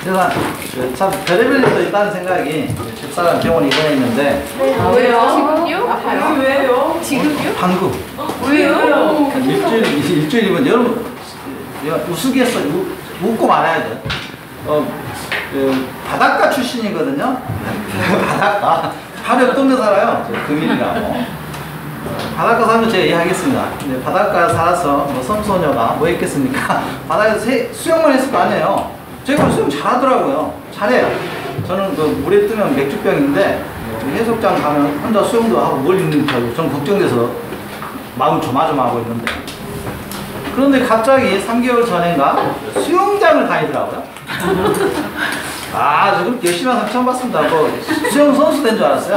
제가 참 별의별 일도 있다는 생각이 집사람 병원에 입원했는데. 왜요? 지금요? 왜요? 지금요? 방금. 왜요? 일주일이면 여러분 우스갯소 웃고 말아야죠. 바닷가 출신이거든요. 바닷가. 하루에 똥내 살아요. 금일이라고. 바닷가 살면 제가 이해하겠습니다. 근데 바닷가 살아서 뭐 섬소녀가 뭐 했겠습니까? 바다에서 수영만 했을 거 아니에요. 제가 수영 잘하더라고요. 잘해요. 저는 그 물에 뜨면 맥주병인데 해수욕장 가면 혼자 수영도 하고 뭘 입는 줄 알고 전 걱정돼서 마음 조마조마하고 있는데, 그런데 갑자기 3개월 전인가 수영장을 다니더라고요. 아, 저 그렇게 열심히 한 사람 처음 봤습니다. 뭐 수영 선수 된 줄 알았어요.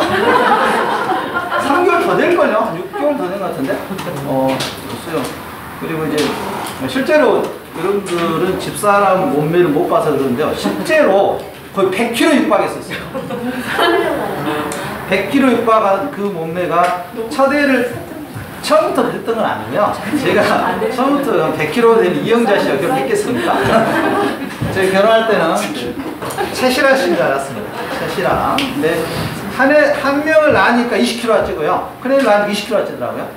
3개월 더 될걸요? 한 6개월 더 된 것 같은데? 수영. 그리고 이제 실제로 여러분들은 집사람 몸매를 못 봐서 그러는데요. 실제로 거의 100kg 육박했었어요. 100kg 육박한 그 몸매가 첫애를 처음부터 그랬던 건 아니고요. 제가 처음부터 100kg 된 이영자 씨와 결혼했겠습니까? 제가 결혼할 때는 최실아 씨인 줄 알았습니다. 최실아. 근데 한 명을 낳으니까 20kg가 찌고요. 큰애를 낳으니까 20kg가 찌더라고요.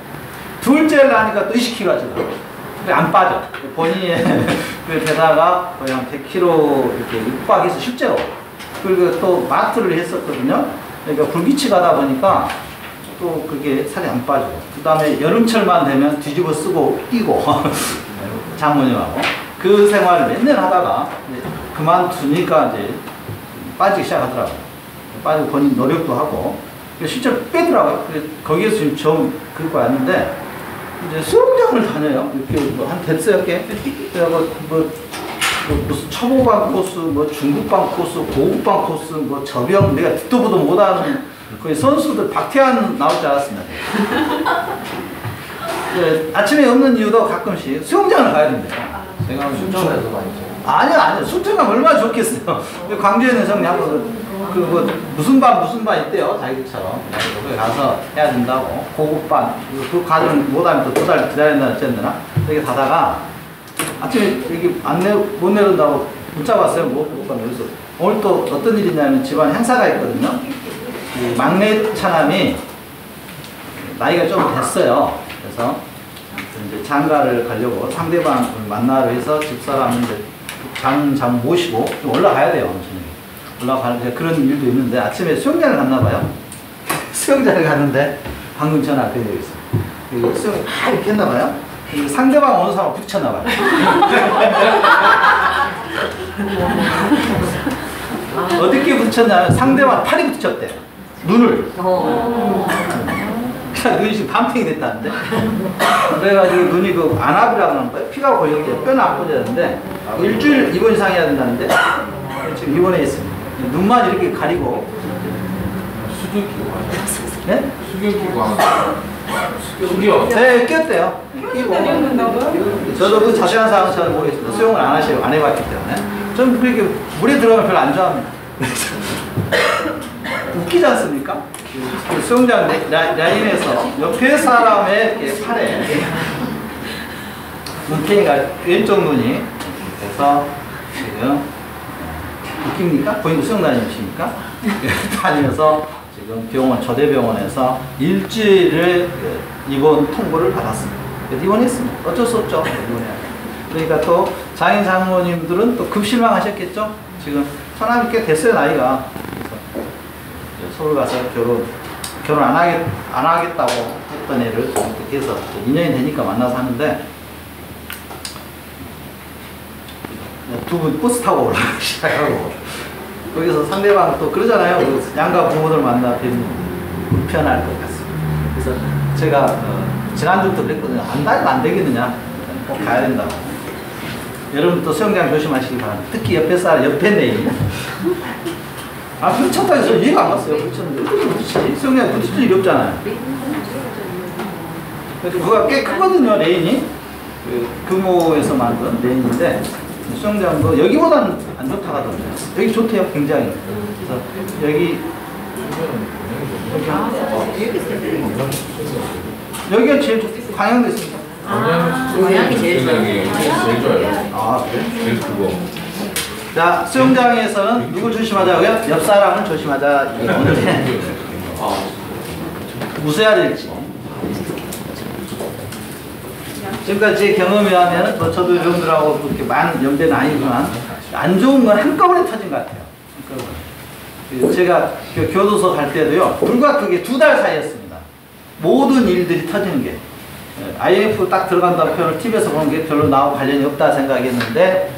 둘째를 낳으니까 또 20kg가 찌더라고요. 안 빠져. 본인이 그 게다가 거의 한 100kg 이렇게 육박해서 실제로. 그리고 또 마트를 했었거든요. 그러니까 불규칙 하다 보니까 또 그게 살이 안 빠지고. 그 다음에 여름철만 되면 뒤집어 쓰고 뛰고. 장모님하고. 그 생활을 몇 년 하다가 그만두니까 이제 빠지기 시작하더라고요. 빠지고 본인 노력도 하고. 실제로 빼더라고요. 거기에서 지금 처음 그거 왔는데, 이제 수영장을 다녀요. 이렇게 한 됐어요, 꽤. 무슨 초보반 코스, 뭐 중급반 코스, 고급반 코스, 뭐 저병, 내가 듣도 보도 못하는 거의 선수들 박태환 나올 줄 알았습니다. 아침에 없는 이유도 가끔씩 수영장을 가야 된대요. 순천에서 많이 아니요. 순천 가면 얼마나 좋겠어요. 광주에는 형님 한번 뭐 무슨 반 있대요. 자기처럼. 거기 가서 해야 된다고. 고급반. 그 과정 못하면 또 2달 기다린다 어쨌나. 여기 가다가 아침에 여기 못 내린다고 문자 왔어요. 못 가면 여기서. 오늘 또 어떤 일이냐면 집안에 행사가 있거든요. 이 막내 차남이 나이가 좀 됐어요. 그래서 이제 장가를 가려고 상대방을 만나러 해서 집사람을 이제 장 모시고 좀 올라가야 돼요. 올라가는 그런 일도 있는데 아침에 수영장을 갔나 봐요. 수영장을 갔는데 방금 전화 그 얘기 있어요. 수영을 다 이렇게 했나 봐요. 상대방 어느 사람 부딪혔나 봐요. 어떻게 부딪혔냐면 상대방 팔이 부딪혔대요. 눈을. 눈이 지금 밤탱이 됐다는데. 그래가지고 눈이 그 안압이라고 하는 거예요. 피가 걸렸대요. 뼈는 안 부러졌는데 일주일 입원 이상 해야 된다는데 지금 입원해 있습니다. 눈만 이렇게 가리고. 수경 끼고 하죠. 네? 수경 끼고 하죠. 수경. 네, 꼈대요. 끼고. 저도 그 자세한 사항은 잘 모르겠습니다. 수영을 안 해봤기 때문에. 저는 그렇게 물에 들어가면 별로 안 좋아합니다. 웃기지 않습니까? 그 수영장 라인에서 옆에 사람의 팔에 눈탱이가 왼쪽 눈이 그래서 지금 웃깁니까? 본인도 수영 다니십니까? 다니면서 지금 병원, 저대병원에서 일주일을 입원 통보를 받았습니다. 입원했습니다. 어쩔 수 없죠. 입원해야 돼. 그러니까 또 장인 장모님들은 또 급실망 하셨겠죠? 지금 사람이 꽤 됐어요, 나이가. 그래서 서울 가서 결혼 안 하겠다고 했던 애를 어떻게 해서 2년이 되니까 만나서 하는데 두 분 버스 타고 올라가기 시작하고 거기서 상대방 또 그러잖아요. 그 양가 부모들 만나 뵈면 불편할 것 같습니다. 그래서 제가 지난주부터 그랬거든요. 안 되겠느냐. 꼭 가야 된다고. 여러분 또 수영장 조심하시기 바랍니다. 특히 옆에 내일. 부딪혔다 해서 이해가 안 갔어요. 부딪혔는데 어떻게 부딪히지? 수영장 부딪힐 일이 없잖아요. 그래서 그거가 꽤 크거든요. 레인이. 그 금호에서 만든 레인인데 수영장도 여기보다는 안 좋다고 하던데 여기 좋대요. 굉장히. 그래서 여기가 제일 광양도 있습니다. 방향이 제일 좋아요. 제일 좋아요. 아, 그래? 제일 크고. 자, 수영장에서는 누굴 조심하자고요? 옆 사람을 조심하자. 이게 언제 웃어야 될지. 지금까지 제 경험에 의하면, 뭐 저도 여러분들하고 그렇게 많은 연배는 아니지만, 안 좋은 건 한꺼번에 터진 것 같아요. 제가 교도소 갈 때도요, 불과 그게 2달 사이였습니다. 모든 일들이 터지는 게. IMF 딱 들어간다는 표현을 TV에서 보는 게 별로 나하고 관련이 없다 생각했는데,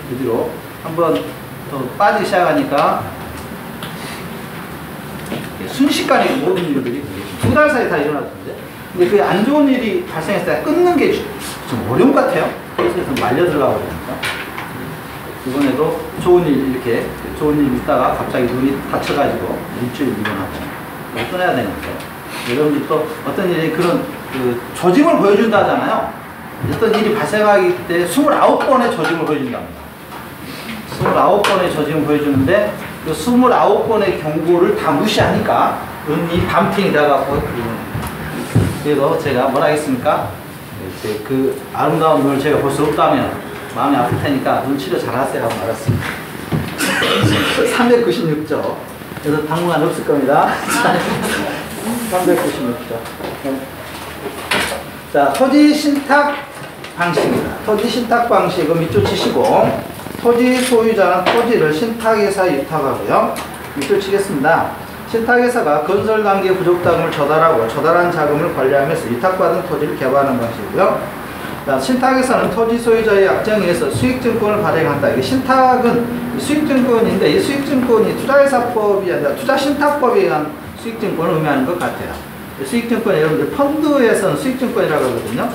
그 뒤로 한번 더 빠지기 시작하니까, 순식간에 모든 일들이 2달 사이에 다 일어났던데, 근데 그 안 좋은 일이 발생했을 때 끊는 게 좀 어려운 것 같아요. 그래서 말려 들어가고 그러니까. 이번에도 좋은 일, 이렇게 좋은 일 있다가 갑자기 눈이 다쳐가지고 일주일 일어나고 끊어야 되는데, 여러분들 또 어떤 일이 그런 그 조짐을 보여준다 하잖아요. 어떤 일이 발생하기 때 29번의 조짐을 보여준답니다. 29번의 조짐을 보여주는데, 그 29번의 경고를 다 무시하니까 눈이 밤탱이 돼갖고, 그래도 제가 뭐라 하겠습니까? 그 아름다운 눈을 제가 볼 수 없다면 마음이 아플 테니까 눈 치료 잘 하세요 하고 말았습니다. 396조. 그래서 당분간 없을 겁니다. 396조. 자, 토지 신탁 방식입니다. 토지 신탁 방식은 밑줄 치시고, 토지 소유자는 토지를 신탁회사에 위탁하고요. 밑줄 치겠습니다. 신탁회사가 건설 단계 부족자금을 조달하고 조달한 자금을 관리하면서 위탁받은 토지를 개발하는 방식이고요. 자, 신탁회사는 토지 소유자의 약정에 의해서 수익증권을 발행한다. 이게 신탁은 수익증권인데, 이 수익증권이 투자회사법이 아니라 투자신탁법에 의한 수익증권을 의미하는 것 같아요. 수익증권, 여러분들 펀드에서는 수익증권이라고 하거든요.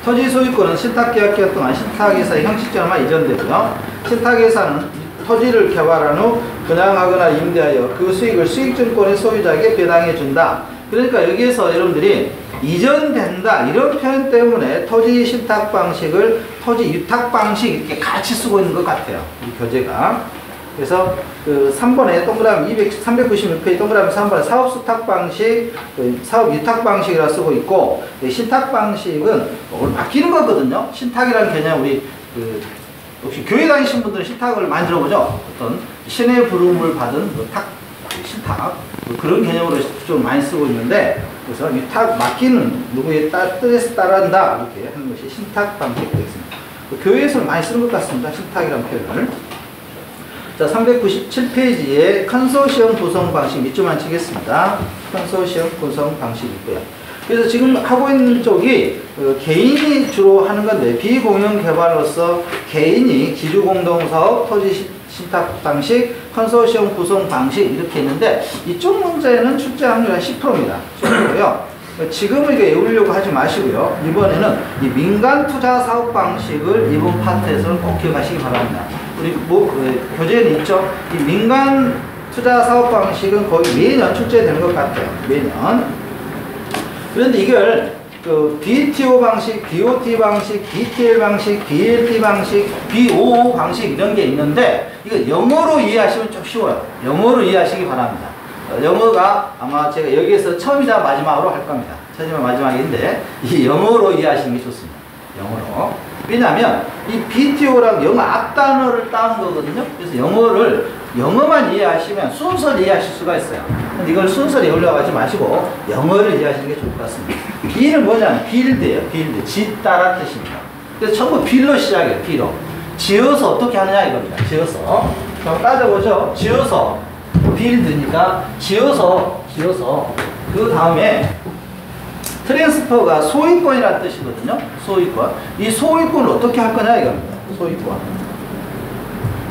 토지 소유권은 신탁계약기간 동안 신탁회사의 형식적으로만 이전되고요. 신탁회사는 토지를 개발한 후 분양하거나 임대하여 그 수익을 수익증권의 소유자에게 배당해 준다. 그러니까 여기에서 여러분들이 이전된다 이런 표현 때문에 토지 신탁 방식을 토지 유탁 방식 이렇게 같이 쓰고 있는 것 같아요. 이 교재가. 그래서 그 3번에 동그라미 396페이지 동그라미 3번에 사업 수탁 방식, 사업 유탁 방식이라 쓰고 있고, 신탁 방식은 오늘 바뀌는 거거든요. 신탁이라는 개념 우리 혹시 교회 다니신 분들은 신탁을 많이 들어보죠? 어떤 신의 부름을 받은 신탁 그런 개념으로 좀 많이 쓰고 있는데, 그래서 위탁 맡기는 누구의 뜻에 따른다 이렇게 하는 것이 신탁 방식이 되겠습니다. 교회에서 많이 쓰는 것 같습니다. 신탁이라는 표현을. 자, 397페이지에 컨소시엄 구성 방식 밑줄만 치겠습니다. 컨소시엄 구성 방식이 있고요. 그래서 지금 하고 있는 쪽이 개인이 주로 하는 건데, 비공영 개발로서 개인이 기주공동사업, 토지 신탁 방식, 컨소시엄 구성 방식 이렇게 있는데, 이쪽 문제는 출제 확률이 한 10%입니다. 10%고요. 지금은 이게 외우려고 하지 마시고요. 이번에는 이 민간 투자 사업 방식을 이번 파트에서는 꼭 기억하시기 바랍니다. 우리 교재에는 있죠. 이 민간 투자 사업 방식은 거의 매년 출제되는 것 같아요. 매년. 그런데 이걸 그 BTO 방식, BOT 방식, BTL 방식, BLT 방식, BOO 방식 이런 게 있는데, 이거 영어로 이해하시면 좀 쉬워요. 영어로 이해하시기 바랍니다. 영어가 아마 제가 여기에서 처음이자 마지막으로 할 겁니다. 처음이자 마지막인데, 이 영어로 이해하시는 게 좋습니다. 영어로. 왜냐하면 이 BTO랑 영어 앞단어를 따온 거거든요. 그래서 영어만 이해하시면 순서를 이해하실 수가 있어요. 근데 이걸 순서를 외우려고 하지 마시고 영어를 이해하시는 게 좋을 것 같습니다. B는 뭐냐면 빌드예요. 빌드. 짓다란 뜻입니다. 그래서 전부 빌로 시작해요. 빌로. 지어서 어떻게 하느냐 이겁니다. 지어서. 그럼 따져보죠. 지어서. 빌드니까 지어서. 그 다음에 트랜스퍼가 소유권이라는 뜻이거든요. 소유권. 이 소유권을 어떻게 할 거냐 이겁니다.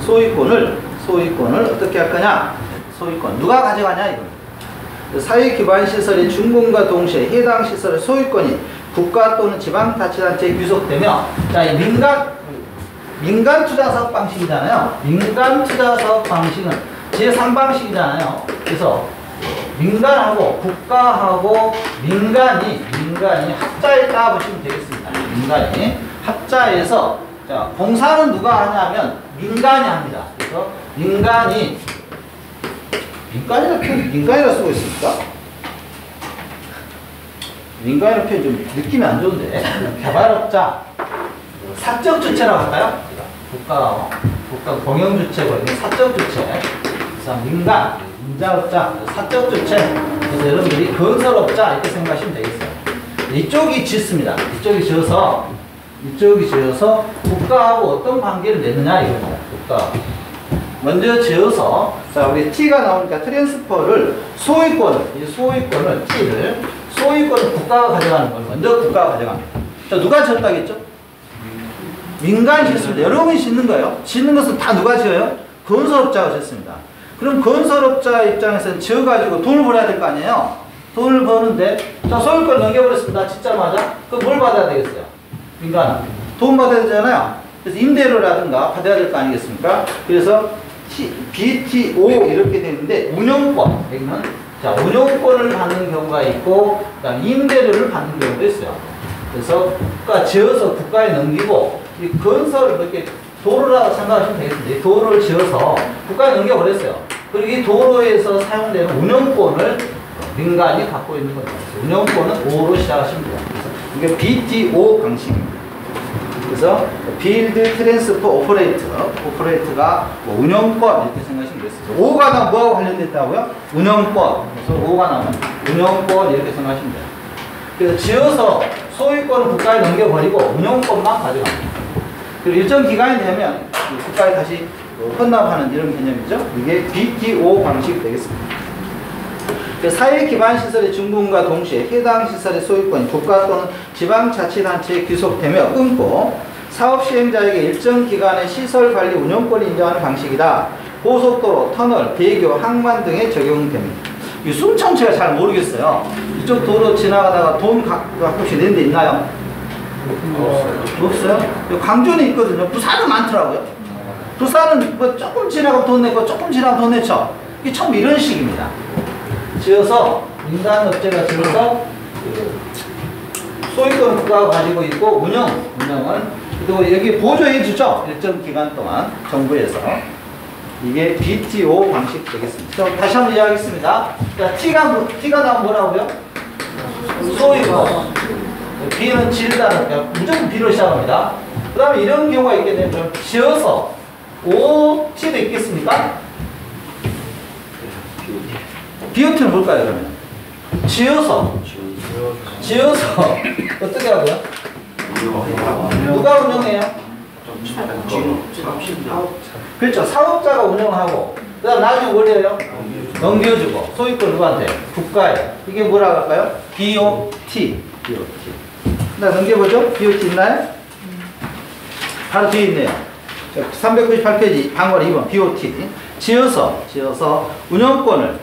소유권을 어떻게 할 거냐? 소유권. 누가 가져가냐 이겁니다. 사회 기반 시설의 준공과 동시에 해당 시설의 소유권이 국가 또는 지방자치단체에 귀속되며, 자, 이 민간 투자 사업 방식이잖아요. 민간 투자 사업 방식은 제3방식이잖아요. 그래서 민간하고 국가하고 민간이 합자에 따보시면 되겠습니다. 민간이 합자에서, 자, 공사는 누가 하냐면 민간이 합니다. 그래서 민간이라 쓰고 있습니까? 민간이라는 표현 좀 느낌이 안 좋은데 개발업자 사적 주체라고 할까요? 국가 공영 주체고 사적 주체. 그래서 민간 임자업자 사적 주체. 그래서 여러분들이 건설업자 이렇게 생각하시면 되겠어요. 이쪽이 짓습니다. 이쪽이 지어서 국가하고 어떤 관계를 맺느냐 이겁니다. 국가. 먼저 지어서 자 우리 T가 나오니까 트랜스퍼를 소유권을 국가가 가져가는 걸 먼저 국가가 가져갑니다. 자 누가 지었다겠죠? 민간이 짓습니다. 여러분이 짓는 거예요. 짓는 것은 다 누가 지어요? 건설업자가 짓습니다. 그럼 건설업자 입장에서는 지어가지고 돈을 벌어야 될 거 아니에요? 돈을 버는데 자 소유권 넘겨버렸습니다. 짓자마자 그럼 뭘 받아야 되겠어요? 민간은 돈 받아야 되잖아요. 그래서 임대료라든가 받아야 될 거 아니겠습니까? 그래서 BTO 이렇게 되는데 운영권 여기는 자 운영권을 받는 경우가 있고 그다음 임대료를 받는 경우도 있어요. 그래서 국가 지어서 국가에 넘기고 이 건설을 이렇게 도로라고 생각하시면 되겠습니다. 이 도로를 지어서 국가에 넘겨버렸어요. 그리고 이 도로에서 사용되는 운영권을 민간이 갖고 있는 거죠. 운영권은 O로 시작하시면 돼요. 그래서 이게 BTO 방식입니다. 그래서 Build, Transfer, Operate가 뭐 운영권 이렇게 생각하시면 되겠어요. O가 나오면 뭐하고 관련됐다고요? 운영권. 그래서 O가 나오면 운영권 이렇게 생각하시면 돼요. 그래서 지어서 소유권을 국가에 넘겨버리고 운영권만 가져갑니다. 그리고 일정 기간이 되면 국가에 다시 헌납하는 이런 개념이죠. 이게 BTO 방식이 되겠습니다. 사회 기반 시설의 준공과 동시에 해당 시설의 소유권이 국가 또는 지방자치단체에 귀속되며 끊고 사업 시행자에게 일정 기간의 시설 관리 운영권을 인정하는 방식이다. 고속도로, 터널, 대교, 항만 등에 적용됩니다. 이 순천체가 잘 모르겠어요. 이쪽 도로 지나가다가 돈 가끔씩 내는 데 있나요? 없어요? 광주는 있거든요. 부산은 많더라고요. 부산은 뭐 조금 지나가면 돈 내고 조금 지나가면 돈 내죠. 이게 처음 이런 식입니다. 지어서 민간업체가 지어서 소유권 국가가 가지고 있고 운영을 그리고 여기 보조해 주죠. 일정 기간 동안 정부에서 이게 BTO 방식 되겠습니다. 다시 한번 이야기하겠습니다. 자, T가 나오면 뭐라고요? 소유권. B는 질다는 무조건 B로 시작합니다. 그 다음에 이런 경우가 있게 되면 지어서 OT도 있겠습니까? BOT는 뭘까요 그러면? 지어서 어떻게 하고요? 누가 운영해요? 그렇죠. 사업자가 운영하고 그 다음 나중에 뭘 해요? 넘겨주고 소유권 누구한테? 국가에. 이게 뭐라고 할까요? BOT. 나 넘겨보죠? BOT 있나요? 바로 뒤에 있네요. 398페이지 방월 2번 BOT. 지어서 운영권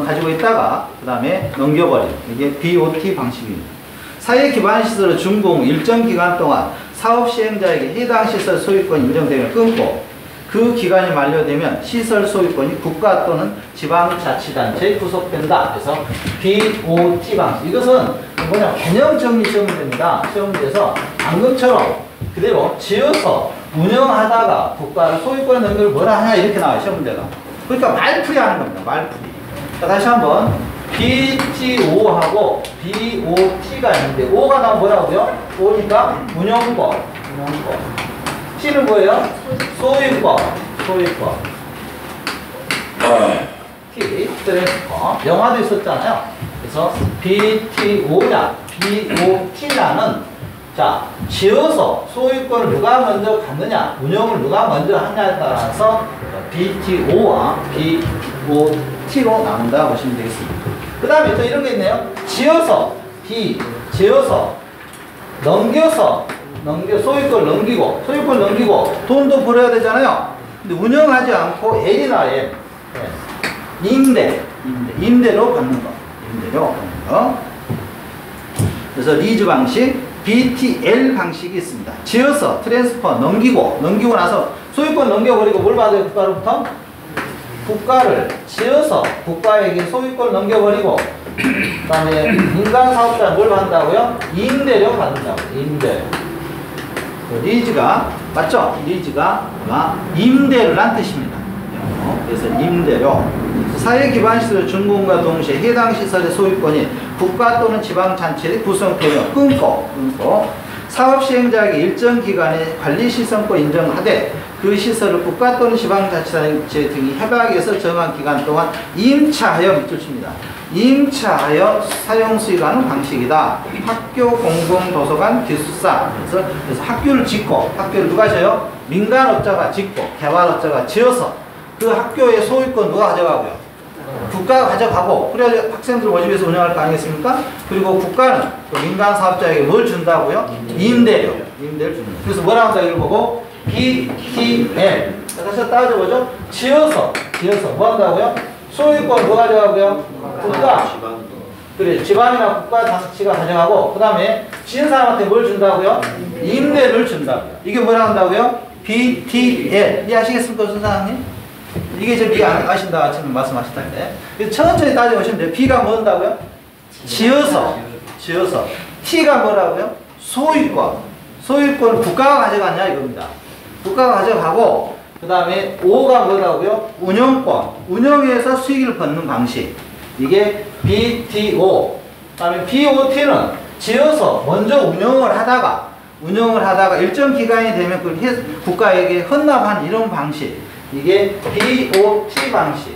가지고 있다가 그 다음에 넘겨버리는 이게 BOT 방식입니다. 사회 기반 시설의 준공 일정 기간 동안 사업 시행자에게 해당 시설 소유권이 인정되면 끊고 그 기간이 만료되면 시설 소유권이 국가 또는 지방자치단체에 구속된다. 그래서 BOT 방식. 이것은 뭐냐 개념 정리 시험이 됩니다. 시험지에서 방금처럼 그대로 지어서 운영하다가 국가를 소유권에 넘기를 뭐라 하냐 이렇게 나와요. 시험 문제가. 그러니까 말풀이 하는 겁니다. 말풀이. 자, 다시 한번 BTO하고 BOT가 있는데 O가 나오면 뭐라고요? O니까 운영권. T는 뭐예요? 소유권. T, 트랜스퍼. 영화도 있었잖아요. 그래서 BTO냐, BOT냐는 자, 지어서 소유권을 누가 먼저 갖느냐, 운영을 누가 먼저 하냐에 따라서 BTO와 BOT로 나눈다 보시면 되겠습니다. 그 다음에 또 이런 게 있네요. 지어서, 소유권 넘기고, 돈도 벌어야 되잖아요. 근데 운영하지 않고 L이나 M, 임대로 받는 거. 그래서 리즈 방식, BTL 방식이 있습니다. 지어서 트랜스퍼 넘기고 나서 소유권 넘겨버리고 뭘 받아요? 국가로부터? 국가를 지어서 국가에게 소유권 넘겨버리고 그 다음에 민간 사업자 뭘 받는다고요? 임대료 받는다고. 임대료. 리즈가 맞죠? 리즈가 아마 임대료란 뜻입니다. 그래서 임대료. 사회 기반 시설 준공과 동시에 해당 시설의 소유권이 국가 또는 지방자치의 구성되며 끊고 사업 시행자에게 일정 기간의 관리 시설권 인정하되 그 시설을 국가 또는 지방자치단체 등이 협약에서 정한 기간 동안 임차하여 밑줄 칩니다. 임차하여 사용 수익하는 방식이다. 학교, 공공도서관, 기숙사. 그래서 학교를 짓고, 학교를 누가 져요? 민간업자가 짓고, 개발업자가 지어서 그 학교의 소유권 누가 가져가고요? 국가가 가져가고, 그래야 학생들 모집해서 운영할 거 아니겠습니까? 그리고 국가는 그 민간 사업자에게 뭘 준다고요? 임대료. 임대를 주는 거예요. 그래서 뭐라고 한다 이걸 보고? BTL. 다시 따져보죠. 지어서 뭐 한다고요? 소유권 뭐 가져가고요? 국가. 그래, 지방이나 국가 단체가 가져가고, 그 다음에 지은 사람한테 뭘 준다고요? 임대를 준다고요. 이게 뭐라 한다고요? BTL. 이해하시겠습니까, 선생님? 이게 지금 이해 안 하신다 지금 말씀하셨다는데. 천천히 따져보시면 돼요. B가 뭐 한다고요? 지어서. T가 뭐라고요? 소유권 국가가 가져갔냐 이겁니다. 국가가 가져가고, 그 다음에 O가 뭐라고요? 운영권. 운영에서 수익을 받는 방식. 이게 BTO. 그 다음에 BOT는 지어서 먼저 운영을 하다가 일정 기간이 되면 그걸 국가에게 헌납한 이런 방식. 이게 BOT 방식.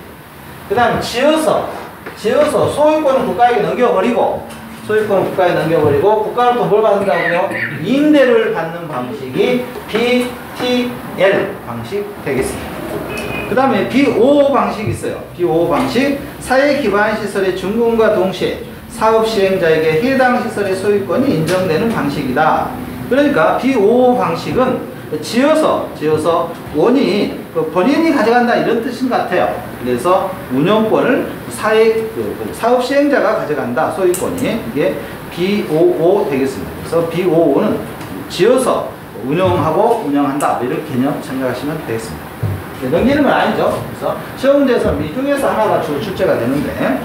그 다음에 지어서 소유권은 국가에게 넘겨버리고, 국가는 또 뭘 받는다고요? 임대를 받는 방식이 BTL 방식 되겠습니다. 그 다음에 BO 방식이 있어요. BO 방식. 사회 기반 시설의 준공과 동시에 사업 시행자에게 해당 시설의 소유권이 인정되는 방식이다. 그러니까 BO 방식은 지어서 원이 본인이 가져간다 이런 뜻인 것 같아요. 그래서 운영권을 사업 시행자가 가져간다. 소유권이. 이게 BOO 되겠습니다. 그래서 BOO는 지어서 운영하고 운영한다. 이렇게 개념 생각하시면 되겠습니다. 넘기는 건 아니죠. 그래서 시험 문제에서 이 중에서 하나가 주로 출제가 되는데,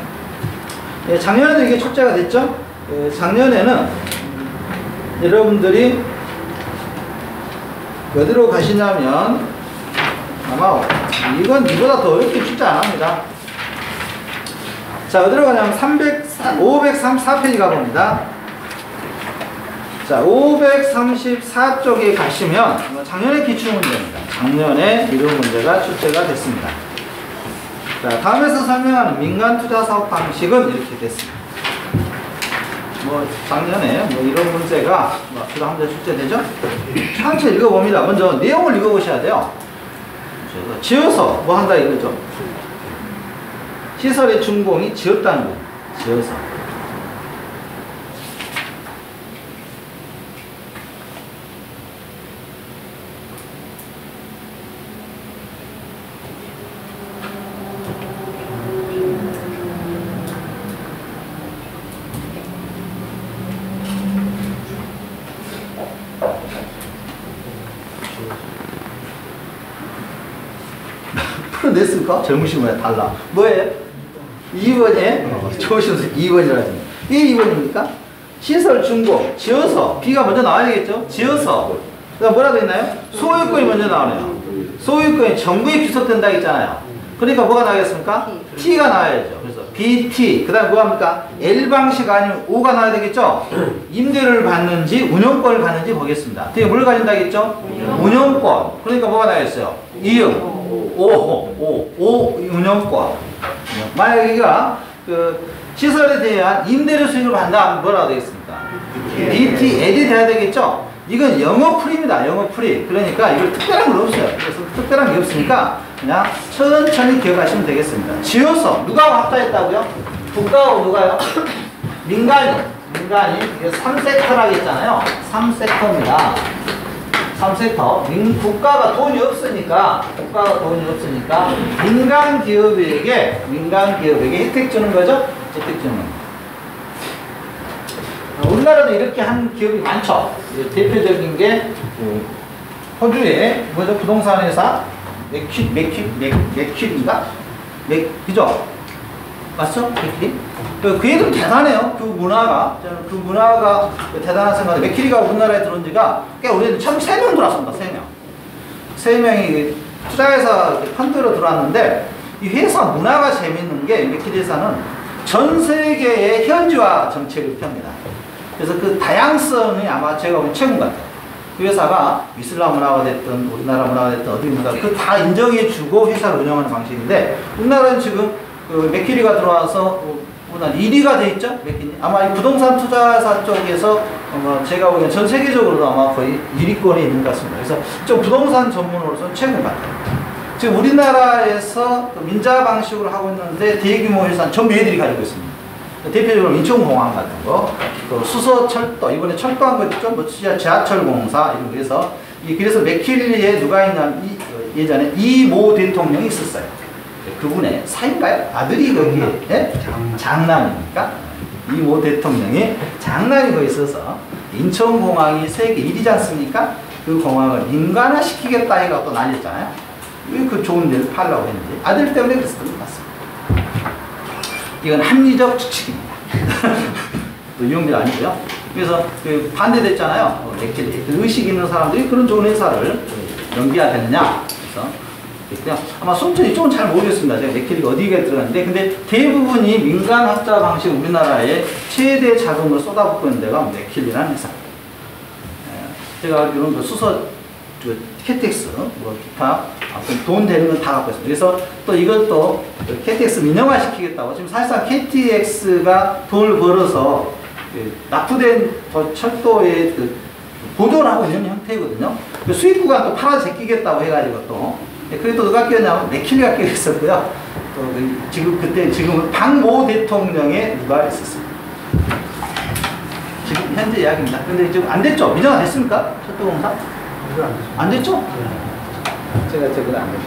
작년에도 이게 출제가 됐죠. 작년에는 여러분들이 어디로 가시냐면 아마 이건 이보다 더 어렵게 출제 안 합니다. 자, 어디로 가냐면 534페이지 가봅니다. 자, 534쪽에 가시면 작년의 기출문제입니다. 작년에 이런 문제가 출제가 됐습니다. 자, 다음에서 설명하는 민간투자사업 방식은 이렇게 됐습니다. 작년에 이런 문제가 앞으로 한 문제 출제되죠? 천천히 읽어봅니다. 먼저 내용을 읽어보셔야 돼요. 지어서 뭐 한다 이거죠. 시설의 준공이 지었다는 거. 지어서. 냈을까? 젊으신 분에 달라. 뭐예요? 2번에 좋으신 분 2번이라지. 이게 2번입니까? 시설 준공, 지어서. B가 먼저 나와야 되겠죠? 지어서. 그 다음 뭐라 되어있나요? 소유권이 먼저 나오네요. 소유권이 정부에 귀속된다 했잖아요. 그러니까 뭐가 나오겠습니까? T가 나와야죠. 그래서 BT. 그 다음 뭐 합니까? L 방식 아니면 O가 나와야 되겠죠? 임대를 받는지 운영권을 받는지 보겠습니다. 뒤에 뭘 가진다 했죠? 운영권. 그러니까 뭐가 나와있어요? 이응. 오 운영권. 만약 여기가 그 시설에 대한 임대료 수익을 받는다 하면 뭐라고 되겠습니까? BTL이 돼야 되겠죠? 이건 영어풀이입니다. 영어풀이. 그러니까 이걸 특별한 건 없어요. 그래서 특별한 게 없으니까 그냥 천천히 기억하시면 되겠습니다. 지어서 누가 합사했다고요? 국가하고 누가요? 민간이 3섹터라고 했잖아요. 3섹터입니다. 3섹터. 국가가 돈이 없으니까 민간 기업에게 혜택 주는 거죠? 혜택 주는 거. 우리나라도 이렇게 한 기업이 많죠. 대표적인 게 호주의 뭐죠? 부동산 회사 맥퀴리인가? 그죠? 맞죠? 맥퀴리? 그 애들은 대단해요. 그 문화가 대단한 생각인데, 맥퀴리가 우리나라에 들어온 지가 꽤 오래됐는데 처음 3명 들어왔습니다. 3명이 투자회사 펀드로 들어왔는데 이 회사 문화가 재밌는 게 맥키리 회사는 전 세계의 현지화 정책을 펴니다. 그래서 그 다양성이 아마 제가 보기엔 최고인 것 같아요. 그 회사가 이슬람 문화가 됐든 우리나라 문화가 됐든 어디 문화가 그 다 인정해주고 회사를 운영하는 방식인데 우리나라는 지금 그 맥키리가 들어와서 우리나라 1위가 돼 있죠? 맥키리. 아마 이 부동산 투자사 쪽에서 제가 보기엔 전 세계적으로도 아마 거의 1위권에 있는 것 같습니다. 그래서 좀 부동산 전문으로서는 최고인 것 같아요. 지금 우리나라에서 민자 방식으로 하고 있는데 대규모 회사는 전부 얘들이 가지고 있습니다. 대표적으로 인천공항 같은 거, 또 수서철도, 이번에 철도한 거 있죠? 뭐 지하철공사, 이런 거 해서, 그래서 맥키리에 누가 있냐면, 예전에 이모 대통령이 있었어요. 그분의 사인가요? 아들이 거기에, 예? 장남입니까? 이모 대통령이 장남이 거기 있어서, 인천공항이 세계 1위지 않습니까? 그 공항을 인간화 시키겠다 해가 또 날렸잖아요. 왜 그 좋은 데를 팔려고 했는지. 아들 때문에 그랬었던 것 같습니다. 이건 합리적 추측입니다. 또 이용들 아니고요. 그래서 그 반대됐잖아요. 맥키리. 그 의식 있는 사람들이 그런 좋은 회사를 연기해야 되느냐. 그래서 그랬고요. 아마 순천 이쪽은 잘 모르겠습니다. 제가 맥키리가 어디에 들어갔는데, 근데 대부분이 민간 학자 방식 우리나라에 최대 자금을 쏟아붓고 있는 데가 맥키리라는 회사입니다. 제가 이런 거 수서 KTX, 뭐 기타 돈 되는 건 다 갖고 있습니다. 그래서 또 이것도 KTX 민영화 시키겠다고 지금 사실상 KTX가 돈을 벌어서 납부된 철도의 그 보존을 하고 있는 형태거든요. 그 수익 구간 또 팔아 제끼겠다고 해가지고 또 그게 또 누가 끼었냐면 맥키리가 끼어 있었고요. 또 지금은 박모 대통령의 누가 있었습니다. 지금 현재 이야기입니다. 근데 지금 안 됐죠? 민영화 됐습니까? 철도공사? 안 됐죠? 제가 안 됐죠.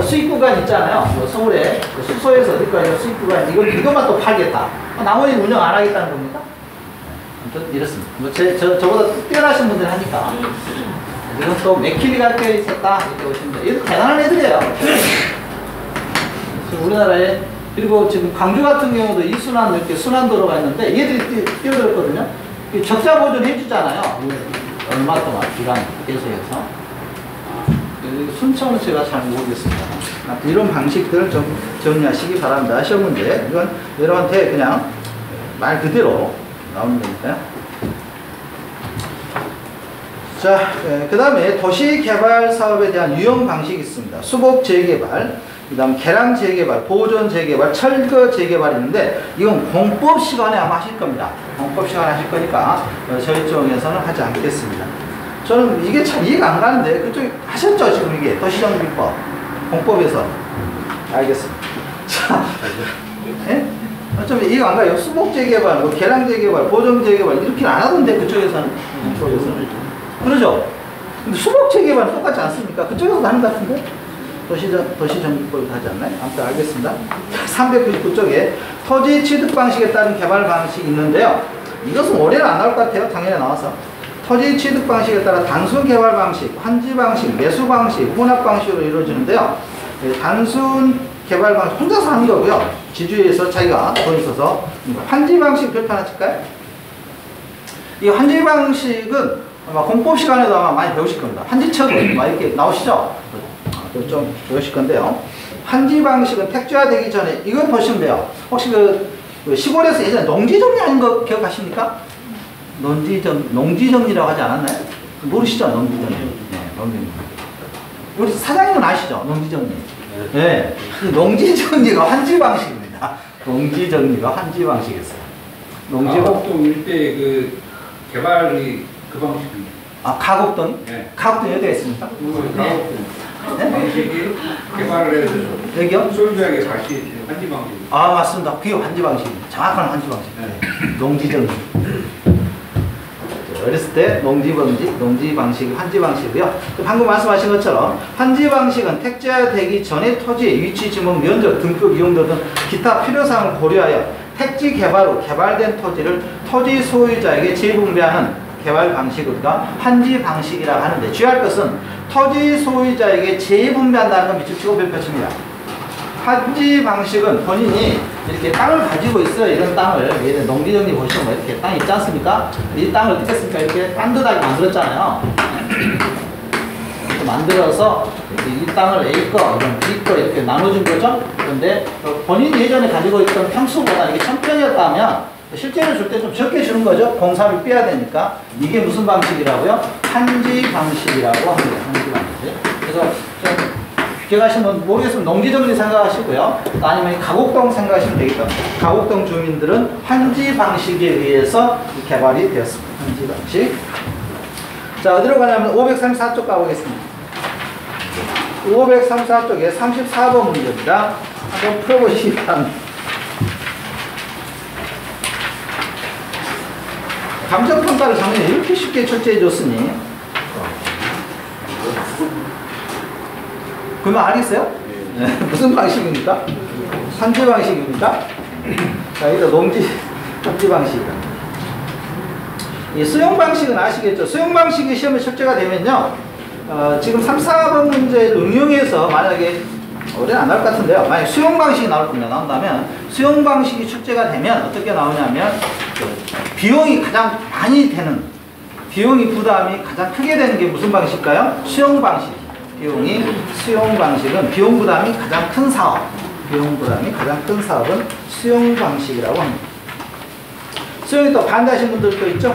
수익 구간 있잖아요. 뭐 서울에 수서에서 어디까지 수익 구간 이것만 또 팔겠다. 나머지 운영 안 하겠다는 겁니까? 아무튼 이렇습니다. 뭐 저보다 뛰어나신 분들 하니까 이건 또 맥키리가 껴 있었다 이렇게 보시면 돼요. 이거 대단한 애들이에요. 우리나라에 그리고 지금 광주 같은 경우도 이순환 이렇게 순환도로가 있는데 얘들이 뛰어들었거든요. 적자 보존 해주잖아요. 얼마 동안 기간 계속해서 순천은 제가 잘 모르겠습니다. 이런 방식들을 좀 정리하시기 바랍니다. 시험 문제 이건 여러분한테 그냥 말 그대로 나오는 거니까요. 자, 그 다음에 도시개발 사업에 대한 유형 방식이 있습니다. 수복 재개발, 그 다음 계량 재개발, 보존 재개발, 철거 재개발이 있는데 이건 공법 시간에 아마 하실 겁니다. 공법 시간에 하실 거니까 저희 쪽에서는 하지 않겠습니다. 저는 이게 참 이해가 안 가는데 그쪽에 하셨죠? 지금 이게 도시정비법 공법에서. 알겠습니다. 자, 예? 좀 이해가 안 가요. 수복 재개발, 뭐 계량 재개발, 보존 재개발 이렇게 안 하던데 그쪽에서는. 공법에서는. 그러죠? 근데 수복 재개발은 똑같지 않습니까? 그쪽에서도 하는 것 같은데? 도시정비법을 하지 않나요? 아무튼 알겠습니다. 399쪽에 토지 취득 방식에 따른 개발 방식이 있는데요. 이것은 올해는 안 나올 것 같아요. 작년에 나와서. 토지 취득 방식에 따라 단순 개발 방식, 환지 방식, 매수 방식, 혼합 방식으로 이루어지는데요. 단순 개발 방식, 혼자서 하는 거고요. 지주에서 자기가 돈 있어서 환지 방식 별표 하나 칠까요? 이 환지 방식은 아마 공법 시간에도 아마 많이 배우실 겁니다. 환지처분 이렇게 나오시죠? 좀 배우실 건데요. 환지 방식은 택지화되기 전에 이걸 보시면 돼요. 혹시 그 시골에서 예전에 농지정리 하는 거 기억하십니까? 농지정리라고 하지 않았나요? 모르시죠? 농지정리. 네, 농지정리. 우리 사장님은 아시죠? 농지정리. 네. 농지정리가 환지 방식입니다. 농지정리가 환지 방식이었어요. 가곡동 일대 그 개발이 그 방식입니다. 아, 가곡동? 네. 가곡동 어디가 있습니까? 네? 방식이 개발을 해서 여기요? 소유자에게 다시 환지 방식. 아, 맞습니다. 그게 환지 방식입니다. 정확한 환지 방식. 네. 농지정리. 어렸을 때 농지 방식이 환지 방식이고요. 방금 말씀하신 것처럼 환지 방식은 택지화되기 전에 토지의 위치, 지목, 면적, 등급, 이용도 등 기타 필요사항을 고려하여 택지 개발 후 개발된 토지를 토지 소유자에게 재분배하는 개발 방식으로가 환지 방식이라고 하는데 주의할 것은 토지 소유자에게 재분배한다는 건 밑줄 치고 별표칩니다. 환지 방식은 본인이 이렇게 땅을 가지고 있어요. 이런 땅을 예를 들어 농지정리 보시면 뭐 이렇게 땅 있지 않습니까? 이 땅을 어떻게 했습니까? 이렇게 반듯하게 만들었잖아요. 이렇게 만들어서 이 땅을 A 거, 이런 B 거 이렇게 나눠준 거죠. 그런데 본인이 예전에 가지고 있던 평수보다 이게 1000평이었다면 실제로 줄 때 좀 적게 주는 거죠. 공사를 빼야 되니까. 이게 무슨 방식이라고요? 한지 방식이라고 합니다. 한지 방식. 그래서 좀 기억하시는 분 모르겠으면 농지정리 생각하시고요. 아니면 가곡동 생각하시면 되겠다. 가곡동 주민들은 한지 방식에 의해서 개발이 되었습니다. 한지 방식. 자, 어디로 가냐면 534쪽 가보겠습니다. 534쪽에 34번 문제입니다. 한번 풀어보시기 바랍니다. 감정평가를 작년에 이렇게 쉽게 철저해 줬으니 그러면 알겠어요? 네. 무슨 방식입니까? 한지 방식입니까? 자, 일단 농지 한지 방식이다. 이 수용 방식은 아시겠죠? 수용 방식이 시험에 출제가 되면요, 지금 3, 4번 문제를 응용해서 만약에 올해는 안 나올 것 같은데요. 만약 수용 방식이 나올 겁니다. 나온다면 수용 방식이 출제가 되면 어떻게 나오냐면 비용이 가장 많이 되는, 비용이 부담이 가장 크게 되는 게 무슨 방식일까요? 수용 방식. 수용 방식은 비용 부담이 가장 큰 사업. 비용 부담이 가장 큰 사업은 수용 방식이라고 합니다. 수용이 또 반대하신 분들도 있죠?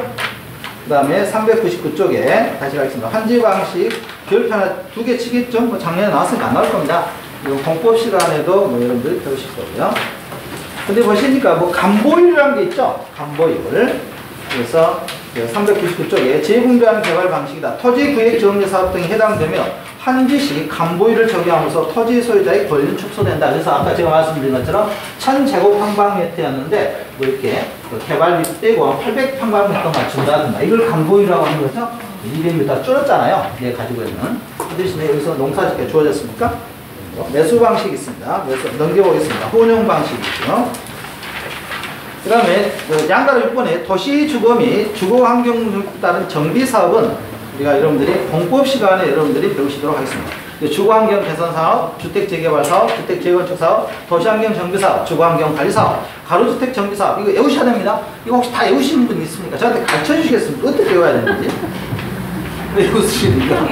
그 다음에 399쪽에 다시 가겠습니다. 한지 방식 교육편 하나 2개 치겠죠? 뭐 작년에 나왔으니까 안 나올 겁니다. 이 공법 시간에도 뭐 여러분들이 배우실 거고요. 근데 보시니까 뭐 간보율이라는 게 있죠? 간보율. 그래서 399쪽에 재분배하는 개발 방식이다. 토지 구획 지원제 사업 등이 해당되며 한지시 간보율을 적용하면서 토지 소유자의 권리는 축소된다. 그래서 아까 제가 말씀드린 것처럼 1000제곱평방미터였는데 뭐 이렇게 개발비 떼고 800평방미터만 준다든가 이걸 간보율이라고 하는 거죠. 200m 줄었잖아요. 얘 가지고 있는. 그 대신에 여기서 농사짓게 주어졌습니까? 매수 방식이 있습니다. 매수 넘겨보겠습니다. 혼용 방식이죠. 그 다음에 양가로 6번에 도시주거 및 주거환경에 따른 정비사업은 우리가 여러분들이 공법 시간에 여러분들이 배우시도록 하겠습니다. 주거환경 개선사업, 주택재개발사업, 주택재건축사업, 도시환경 정비사업, 주거환경관리사업, 가로주택 정비사업 이거 외우셔야 됩니다. 이거 혹시 다 외우시는 분 있습니까? 저한테 가르쳐 주시겠습니까? 어떻게 외워야 되는지? 왜 웃으십니까?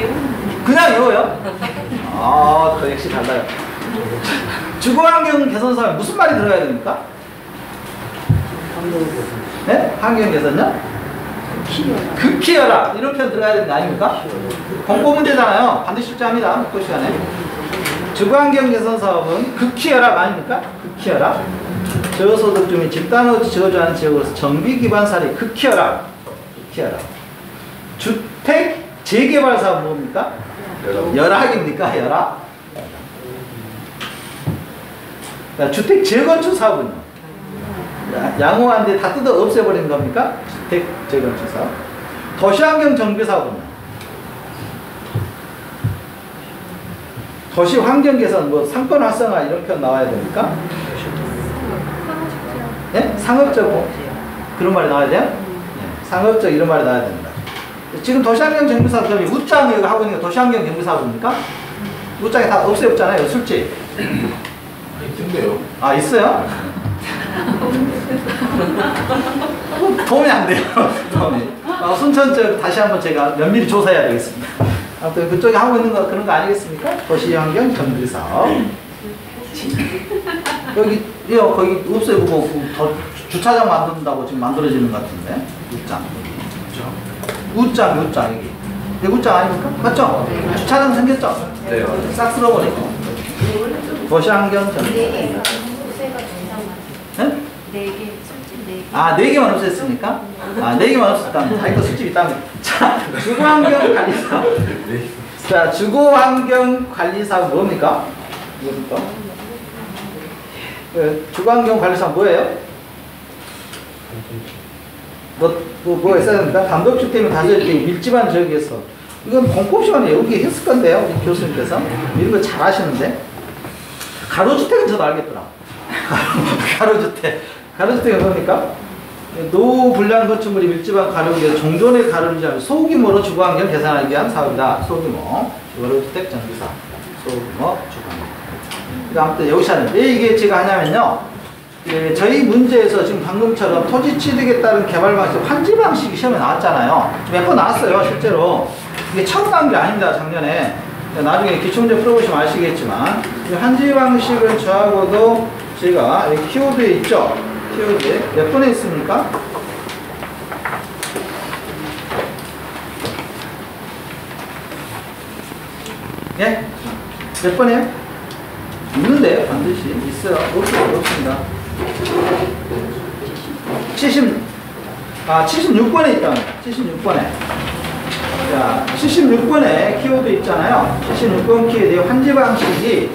그냥 외워요? 아, 또 역시 달라요. 주거환경 개선사업에 무슨 말이 들어가야 됩니까? 네? 환경 개선요? 극히여라 이런 표현 들어가야 되는 거 아닙니까? 공법 문제잖아요. 반드시 출제합니다. 목표 시간에. 주거환경 개선 사업은 극히여라 아닙니까? 극히여라. 저소득 주민 집단으로 지어주는 지역으로서 정비 기반 사례 극히여라. 극히여라. 주택 재개발 사업 뭡니까? 열악입니까? 열악. 주택 재건축 사업은요? 양호한데 다 뜯어 없애버리는 겁니까? 주택 재건축 사업. 도시환경 정비 사업은요? 도시환경 개선, 뭐 상권 활성화 이런 표현 나와야 됩니까? 네? 상업적 그런 말이 나와야 돼요? 네. 상업적 이런 말이 나와야 됩니다. 지금 도시환경 정비 사업 저기 우짱이 하고 있는 게 도시환경 정비 사업입니까? 우짱이 다 없애었잖아요. 술집. 있던데요. 아, 있어요? 도움이 안 돼요. 도움이. 순천 쪽 다시 한번 제가 면밀히 조사해야 되겠습니다. 아무튼 그쪽에 하고 있는 거 그런 거 아니겠습니까? 도시환경 정비 사업. 여기 거기 없애고 주차장 만든다고 지금 만들어지는 것 같은데. 우짱 여기. 대구짱 아닙니까? 맞죠? 주차장 생겼죠? 네. 싹 쓸어버리고. 도시환경 정비. 네? 4개, 술집 4개. 아, 4개만 없앴습니까? 아, 4개만 없앴다면 자기 거 술집 있다면. 자, 주거환경관리사업. 자, 주거환경관리사업 뭡니까? 뭡니까? 주거환경관리사업 뭐예요? 뭐 있어야 됩니까? 단독주택이면 다시 이렇게 밀집한 지역에서. 이건 공법 시간에 여기 했을 건데요, 우리 교수님께서. 이런 거 잘 하시는데. 가로주택은 저도 알겠더라. 가로주택은 뭡니까? 노불량 건축물이 밀집한 가로구에 종전의 가로를 지하며 소규모로 주거환경 개선하기 위한 사업이다. 소규모 가로주택 정비사업. 소규모 주거환경. 아무튼 여기서 하는 왜 이게 제가 하냐면요. 저희 문제에서 지금 방금처럼 토지 취득에 따른 개발 방식, 환지 방식이 시험에 나왔잖아요. 몇 번 나왔어요, 실제로. 이게 처음 나온 게 아닙니다, 작년에. 나중에 기출문제 풀어보시면 아시겠지만 이 한지 방식을 저하고도 제가 여기 키워드에 있죠? 키워드에 몇 번에 있습니까? 예? 몇 번이에요? 있는데 반드시 있어요. 없습니다. 76번에 있답니다. 76번에. 자, 76번에 키워드 있잖아요. 76번 키워드의 환지 방식이,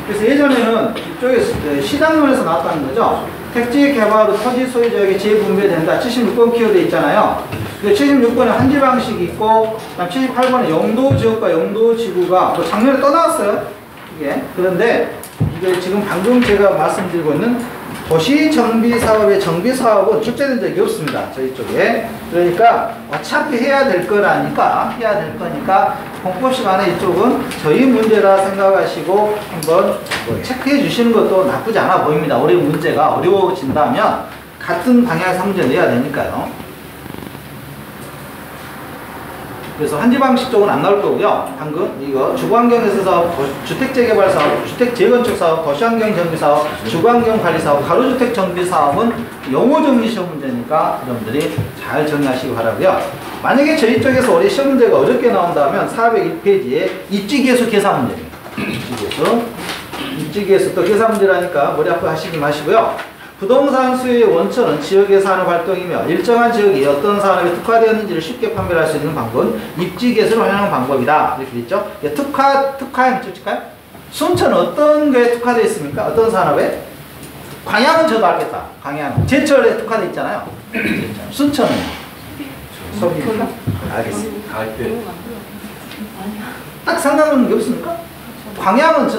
그래서 예전에는 이쪽에 시장론에서 나왔다는 거죠. 택지 개발 후 토지 소유자에게 재분배된다. 76번 키워드 있잖아요. 76번에 환지 방식이 있고, 78번에 영도 지역과 영도 지구가 뭐 작년에 떠나왔어요. 이게. 그런데 이게 지금 방금 제가 말씀드리고 있는 도시 정비 사업의 정비 사업은 출제된 적이 없습니다. 저희 쪽에. 그러니까 어차피 해야 될 거니까 공법 시간에 이쪽은 저희 문제라 생각하시고 한번 체크해 주시는 것도 나쁘지 않아 보입니다. 우리 문제가 어려워진다면 같은 방향에서 문제 내야 되니까요. 그래서 한지 방식 쪽은 안 나올 거고요. 방금 이거 주거환경에서 사업, 주택재개발 사업, 주택재건축 사업, 도시환경 정비 사업, 주거환경 관리 사업, 가로주택 정비 사업은 용어 정리 시험 문제니까 여러분들이 잘 정리하시기 바라고요. 만약에 저희 쪽에서 올해 시험 문제가 어렵게 나온다면 401페이지에 입지계수 계산 문제입니다. 입지계수 또 계산 문제라니까 머리 아파 하시지 마시고요. 부동산 수요의 원천은 지역의 산업활동이며 일정한 지역이 어떤 산업에 특화되었는지를 쉽게 판별할 수 있는 방법은 입지계수를 활용하는 방법이다. 이렇게 있죠. 특화형 찝찝까요? 순천은 어떤 게 특화되어 있습니까? 어떤 산업에? 광양은 저도 알겠다. 광양. 제철에 특화되어 있잖아요. 순천은? 소비입니까? 알겠습니다. 갈대. 딱 생각나는 게 없습니까? 광양은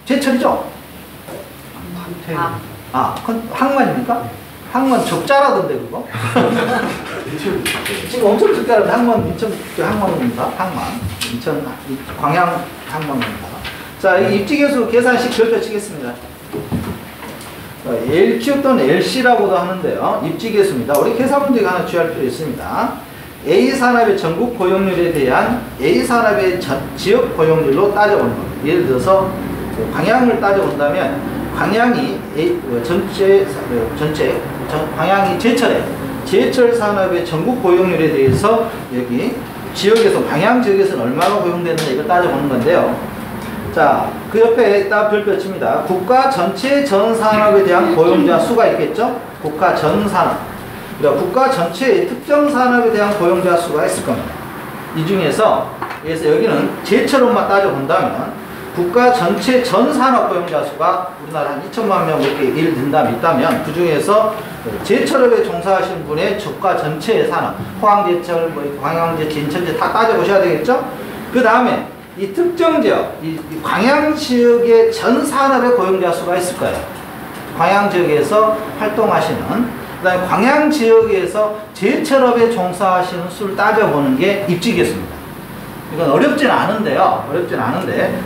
제철이죠? 그건 항만입니까? 항만 적자라던데 그거? 지금 엄청 적자라던데 항만 인천 항만입니다. 항만 인천 광양 항만입니다. 자, 이 입지계수 계산식 별표 치겠습니다. LQ 또는 LC라고도 하는데요. 입지계수입니다. 우리 계산 문제가 하나 주의할 필요 있습니다. A산업의 전국 고용률에 대한 A산업의 지역 고용률로 따져보는 겁니다. 예를 들어서 광양을 따져본다면 광양이 광양이 제철 산업의 전국 고용률에 대해서 여기 지역에서 광양 지역에서는 얼마나 고용되는지 이걸 따져보는 건데요. 자, 그 옆에 딱 별표 칩니다. 국가 전체 전 산업에 대한 고용자 수가 있겠죠? 국가 전 산업. 그러니까 국가 전체의 특정 산업에 대한 고용자 수가 있을 겁니다. 이 중에서 여기는 제철로만 따져본다면 국가 전체 전 산업 고용자 수가 우리나라 한 2천만 명 이렇게 예를 든다면 그 중에서 제철업에 종사하시는 분의 국가 전체의 산업, 포항제철, 광양제철, 인천제철 다 따져보셔야 되겠죠? 그 다음에 이 특정 지역, 이 광양 지역의 전 산업의 고용자 수가 있을 거예요. 광양 지역에서 활동하시는, 그 다음에 광양 지역에서 제철업에 종사하시는 수를 따져보는 게 입지계수입니다. 이건 어렵진 않은데요.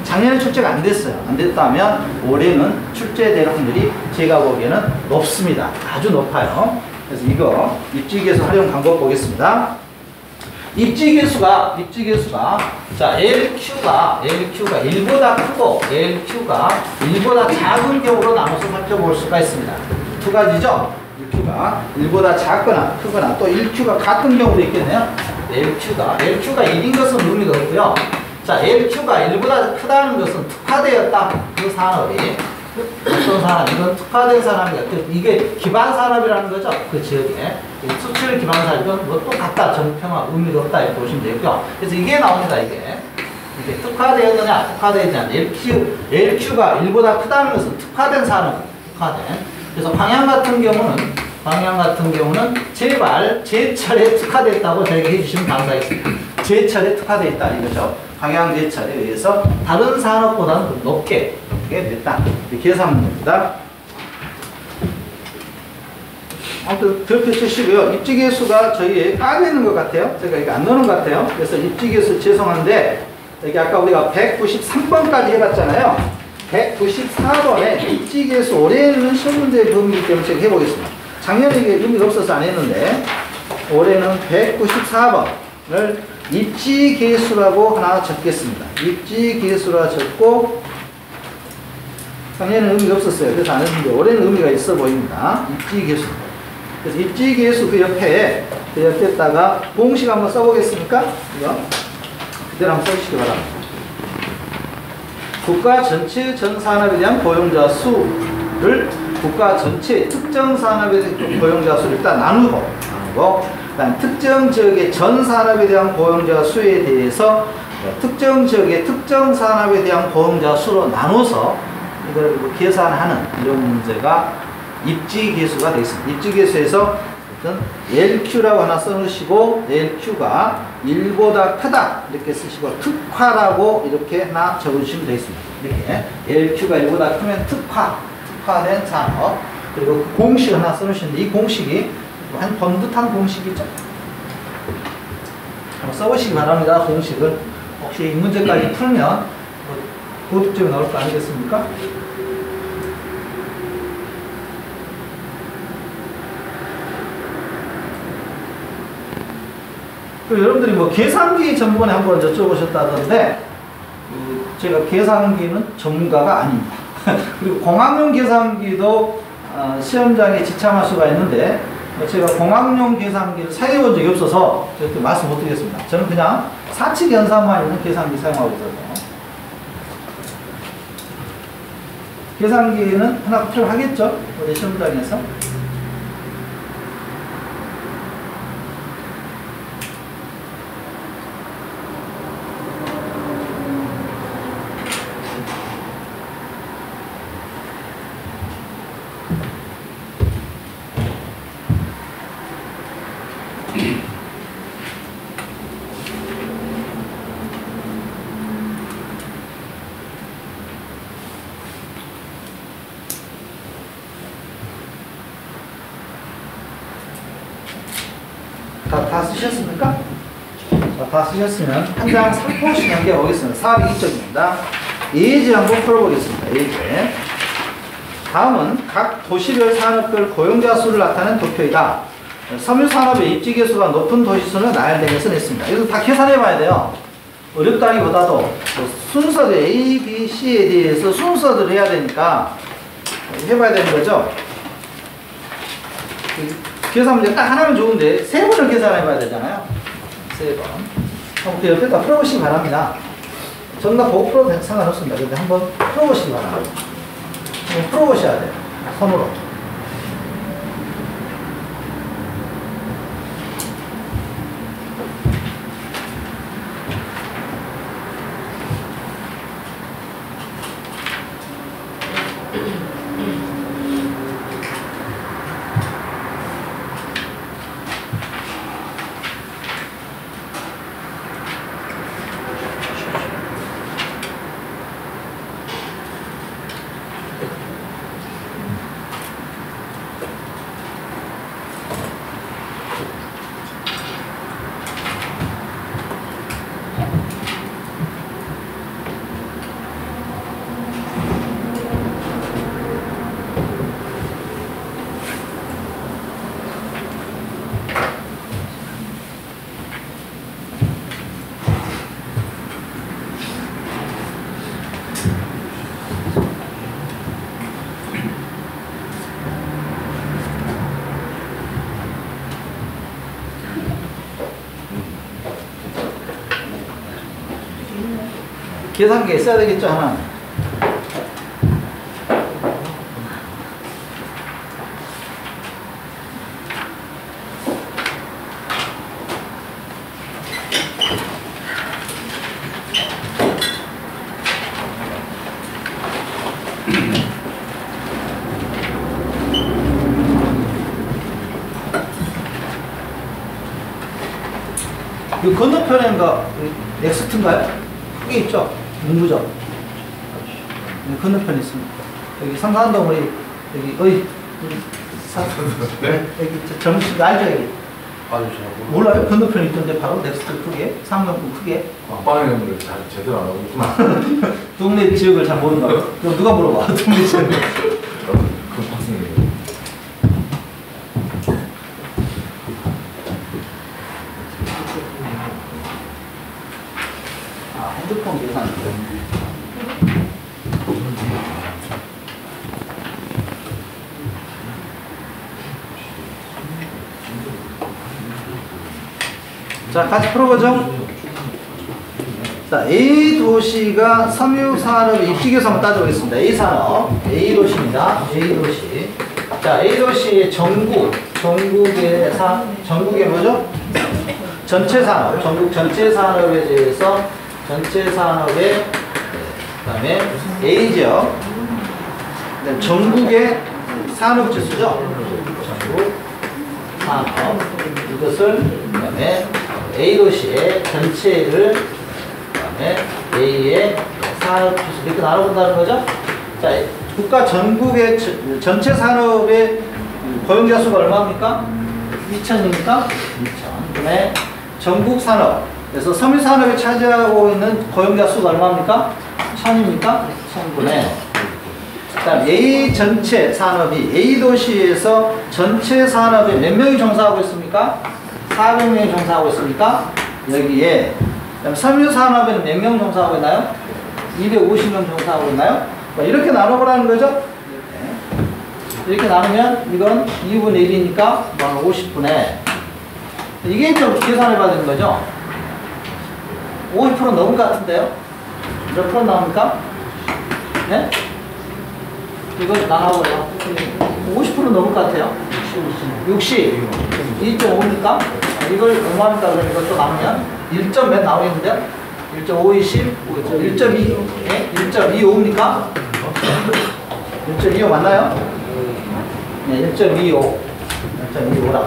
작년에 출제가 안 됐어요. 안 됐다면 올해는 출제될 확률이 제가 보기에는 높습니다. 아주 높아요. 그래서 이거 입지계수 활용 방법 보겠습니다. 입지계수가 자, LQ가 1보다 크고 LQ가 1보다 작은 경우로 나눠서 살펴볼 수가 있습니다. 두 가지죠. LQ가 1보다 작거나 크거나 또 1Q가 같은 경우도 있겠네요. LQ가 1인 것은 의미가 없고요. 자, LQ가 1보다 크다는 것은 특화되었다. 그 산업이 어떤 산업, 이건 특화된 산업이다. 이게 기반 산업이라는 거죠. 그 지역에 수출 기반 산업은 뭐 똑같다. 정평화 의미가 없다. 이렇게 보시면 되고요. 그래서 이게 나옵니다. 이게 특화되었느냐, 특화되지 않냐. LQ가 1보다 크다는 것은 특화된 산업, 그래서 광양 같은 경우는 제발 제철에 특화됐다고 저에게 해주시면 감사하겠습니다. 제철에 특화되어 있다 이거죠. 광양 제철에 의해서 다른 산업보다는 높게 됐다. 이렇게 계산 문제입니다. 아무튼 별표 치시고요. 입지계수가 저희에 빠져 있는 것 같아요. 제가 이거 안 넣는 것 같아요. 그래서 입지계수 죄송한데 여기 아까 우리가 193번까지 해봤잖아요. 194번에 입지계수 올해는 시험 문제의 범위이기 때문에 제가 해보겠습니다. 작년에 이게 의미가 없어서 안 했는데 올해는 194번 입지계수라고 하나 적겠습니다. 입지계수라 적고 작년에는 의미가 없었어요. 그래서 안 했는데 올해는 의미가 있어 보입니다. 입지계수. 그래서 입지계수 그 옆에다가 공식 한번 써보겠습니까? 이거 그대로 한번 써주시기 바랍니다. 국가 전체 전 산업에 대한 고용자 수를 국가 전체 특정 산업에 대한 고용자 수를 일단 나누고 그다음 특정 지역의 전 산업에 대한 고용자 수에 대해서 특정 지역의 특정 산업에 대한 고용자 수로 나눠서 이걸 계산하는 이런 문제가 입지계수가 되어 있습니다. 입지계수에서 LQ라고 하나 써놓으시고 LQ가 1보다 크다 이렇게 쓰시고 특화라고 이렇게 하나 적어주시면 되겠습니다. 이렇게 LQ가 1보다 크면 특화된 산업. 그리고 그 공식 하나 써놓으시는데 이 공식이 한 번듯한 공식이죠. 한번 써보시기 바랍니다. 공식을 혹시 이 문제까지 풀면 고득점이 나올 거 아니겠습니까? 그리고 여러분들이 뭐 계산기 전번에 한번 여쭤보셨다던데 제가 계산기는 전문가가 아닙니다. 그리고 공학용 계산기도 시험장에 지참할 수가 있는데 제가 공학용 계산기를 사용해 본 적이 없어서 저렇게 말씀 못 드리겠습니다. 저는 그냥 사칙 연산만 있는 계산기 사용하고 있어서 계산기는 하나 필요하겠죠? 우리 시험장에서. 다 쓰셨습니까? 다 쓰셨으면 한 장 살포시 남겨보겠습니다. 402쪽입니다. 예제 한번 풀어보겠습니다. 예제. 다음은 각 도시별 산업별 고용자 수를 나타낸 도표이다. 섬유산업의 입지계수가 높은 도시수는 나열되면서 냈습니다. 이거 다 계산해 봐야 돼요. 어렵다기보다도 순서들 A, B, C에 대해서 순서들을 해야 되니까 해봐야 되는 거죠. 계산 문제 딱 하나면 좋은데 세 번을 계산해 봐야 되잖아요. 세 번. 한번 그 옆에다 풀어보시기 바랍니다. 정답 보고 풀어도 상관없습니다. 근데 한번 풀어보시기 바랍니다. 한번 풀어보셔야 돼요. 손으로. 계산기에 있어야 되겠죠, 하나. 이 건너편인가 넥스트인가요? 크게 있죠? 문구점. 건너편에 있습니다. 여기 상산동 우리 여기 네? 여기 점심 알죠 여기? 봐주시라고. 몰라요? 건너편에 있던데 바로 넥스트 크게 상명품 크게. 빵빵의 걸 잘 제대로 안 하고 있구나. 동네 지역을 잘 모른다고? 그럼 누가 물어봐? 동네 지역. 그 박승이에요. 핸드폰 계산. 자, 같이 풀어보죠. 자, A 도시가 섬유산업 입지계수 한번 따져보겠습니다. A 산업, A 도시입니다. A 도시. 자, A 도시의 전국의 뭐죠? 전체 산업, 전국 전체 산업에 대해서 전체 산업의 그다음에 A 지역, 전국의 산업 지수죠. 전국 산업 이것을 그다음에 A 도시의 전체를 그다음에 A의 산업 지수 이렇게 나눠본다는 거죠. 자, 국가 전국의 전체 산업의 고용자 수가 얼마입니까? 2,000입니까? 2,000. 그다음에 전국 산업. 그래서 섬유 산업이 차지하고 있는 고용자 수가 얼마입니까? 1,000입니까? 1,000분의. 그다음 A 전체 산업이 A 도시에서 전체 산업에 몇 명이 종사하고 있습니까? 400명이 종사하고 있습니까? 여기에. 그다음 섬유 산업에는 몇 명 종사하고 있나요? 250명 종사하고 있나요? 이렇게 나눠보라는 거죠. 이렇게 나누면 이건 2분의 1이니까 50분의 이게 좀 계산해봐야 되는 거죠. 50% 넘은 것 같은데요. 몇 프로 나옵니까? 네? 이거 나눠보래요. 50% 넘은 것 같아요. 60. 2.5입니까? 이걸 얼마입니까? 그럼 이것도 나누면 1점 몇 나오겠는데요? 1.5, 20, 1.2, 1.25입니까? 1.25 맞나요? 네, 1.25. 1.25라고.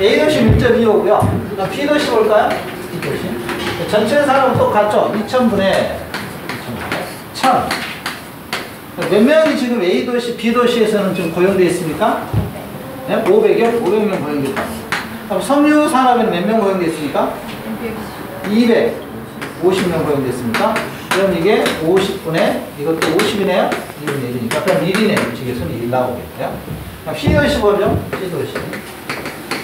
A도시 1.25고요. 그럼 B도시 볼까요? B도시. 전체 산업은 똑같죠? 2,000분의 1,000. 몇 명이 지금 A도시, B도시에서는 지금 고용되어 있습니까? 네? 500여? 500명 고용되어 있다. 그럼 섬유 산업에는 몇 명 고용되어 있습니까? 250명 고용되어 있습니까? 그럼 이게 50분의 이것도 50이네요? 2분의 1이니까 그럼 1이네요. 지금에서는 1 나오겠고요. 그럼 C도시 보죠. C도시.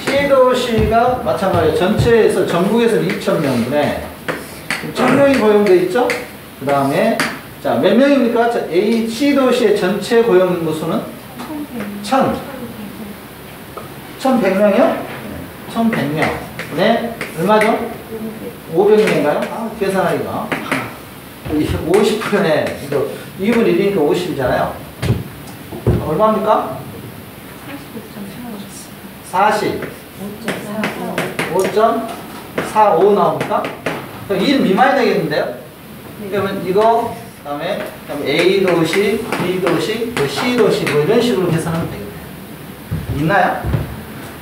C도시가 마찬가지로 전체에서 전국에서 2,000명분에 1,000명이 고용되어 있죠? 그 다음에 자, 몇 명입니까? 자, A, C도시의 전체 고용 인구 수는 1,000. 1,100명이요? 1,100명. 네, 얼마죠? 500명인가요? 아, 계산하기가. 50%네. 이거 2분의 1이니까 50이잖아요. 얼마입니까? 40. 5.45 나옵니까? 그럼 1 미만이 되겠는데요? 그러면 이거, 그 다음에 A도시, B도시, C도시, 뭐 이런 식으로 계산하면 되겠네요. 있나요?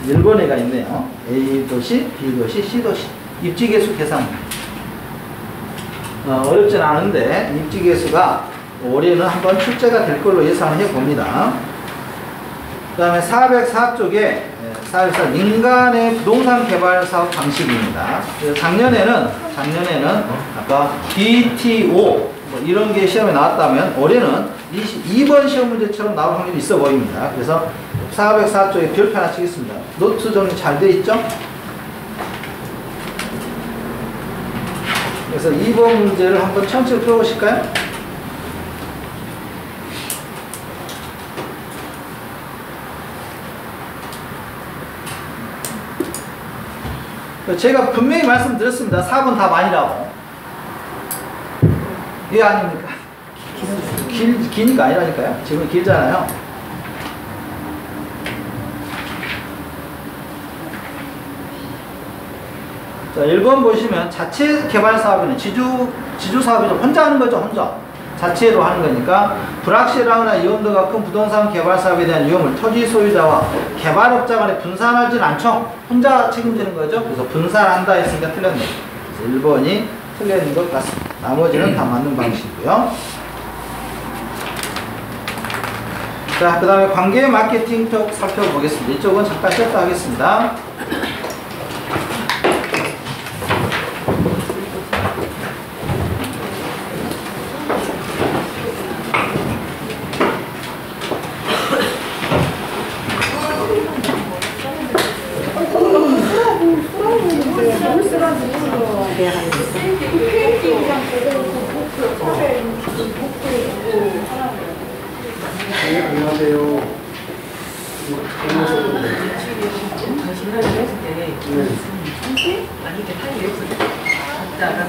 1번에가 있네요. A도시, B도시, C도시. 입지계수 계산. 어렵진 않은데, 입지계수가 올해는 한번 출제가 될 걸로 예상을 해봅니다. 그 다음에 404쪽에 404 민간의 부동산 개발 사업 방식입니다. 그래서 작년에는 아까 BTO 뭐 이런 게 시험에 나왔다면 올해는 2번 시험 문제처럼 나올 확률이 있어 보입니다. 그래서 404쪽에 별표 하나 치겠습니다. 노트 정리 잘 돼 있죠? 그래서 2번 문제를 한번 천천히 풀어보실까요? 제가 분명히 말씀드렸습니다. 4번 답 아니라고. 이게 아닙니까? 기니까 아니라니까요. 지금 길잖아요. 자, 1번 보시면 자체 개발 사업에는 지주 사업이죠. 혼자 하는 거죠, 혼자. 자체로 하는 거니까 불확실하거나 위험도가 큰 부동산 개발 사업에 대한 위험을 토지 소유자와 개발업자 간에 분산하진 않죠. 혼자 책임지는 거죠. 그래서 분산한다 했으니까 틀렸네요. 그래서 1번이 틀린 것 같습니다. 나머지는 다 맞는 방식이고요. 자, 그 다음에 관계 마케팅 쪽 살펴보겠습니다. 이쪽은 잠깐 쉬었다 하겠습니다. 안녕하세요. 많이 이렇게 팔이 이렇게 갔다